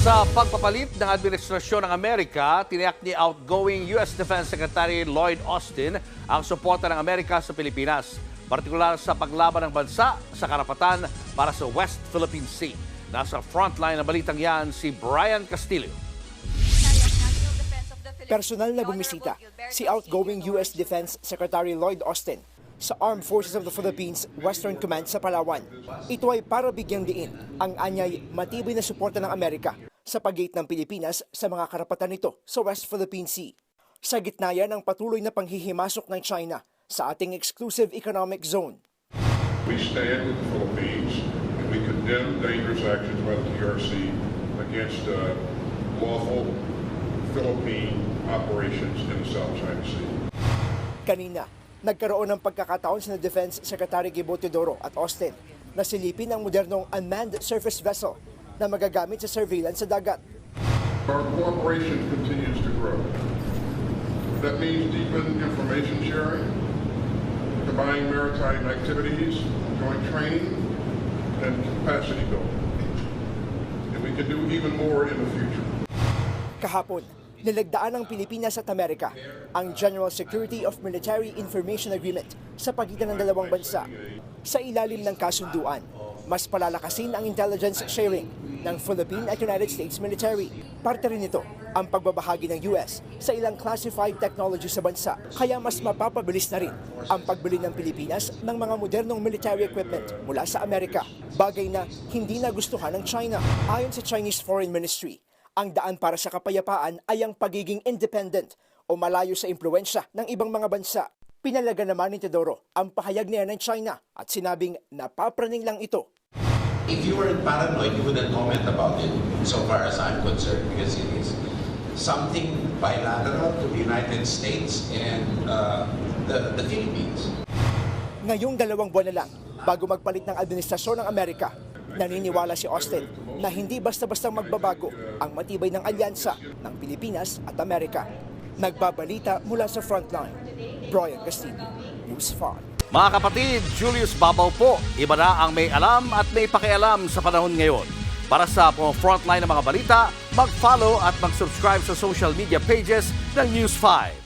Sa pagpapalit ng administrasyon ng Amerika, tiniyak ni outgoing U.S. Defense Secretary Lloyd Austin ang suporta ng Amerika sa Pilipinas, partikular sa paglaban ng bansa sa karapatan para sa West Philippine Sea. Nasa frontline ng balitang yan si Brian Castillo. Personal na bumisita si outgoing U.S. Defense Secretary Lloyd Austin sa Armed Forces of the Philippines Western Command sa Palawan. Ito ay para bigyang diin ang anyay matibay na suporta ng Amerika sa pagiit ng Pilipinas sa mga karapatan nito sa West Philippine Sea. Sa gitna yan ng patuloy na panghihimasok ng China sa ating exclusive economic zone. We stand with the Philippines and we condemn dangerous actions by the PRC against lawful Philippine operations in the South China Sea. Kanina, nagkaroon ng pagkakataon sina Defense Secretary Gibo Teodoro at Austin na silipin ang modernong unmanned surface vessel na magagamit sa surveillance sa dagat. Our cooperation continues to grow. That means deepened information sharing, combining maritime activities, joint training, and capacity building. And we can do even more in the future. Kahapon, nilagdaan ng Pilipinas at Amerika ang General Security of Military Information Agreement sa pagitan ng dalawang bansa. Sa ilalim ng kasunduan, mas palalakasin ang intelligence sharing ng Philippine at United States military. Parte rin nito ang pagbabahagi ng US sa ilang classified technology sa bansa. Kaya mas mapapabilis na rin ang pagbili ng Pilipinas ng mga modernong military equipment mula sa Amerika. Bagay na hindi nagustuhan ng China. Ayon sa Chinese Foreign Ministry, ang daan para sa kapayapaan ay ang pagiging independent o malayo sa impluensya ng ibang mga bansa. Pinalaga naman ni Teodoro ang pahayag niya ng China at sinabing napapraning lang ito. If you weren't paranoid, you wouldn't comment about it so far as I'm concerned because it is something bilateral to the United States and the Philippines. Ngayong 2 buwan na lang bago magpalit ng administrasyon ng Amerika, naniniwala si Austin na hindi basta-bastang magbabago ang matibay ng alyansa ng Pilipinas at Amerika. Nagbabalita mula sa frontline, Brian Castillo, News 5. Mga kapatid, Julius Babaw po. Iba na ang may alam at may pakialam sa panahon ngayon. Para sa frontline ng mga balita, mag-follow at mag-subscribe sa social media pages ng News 5.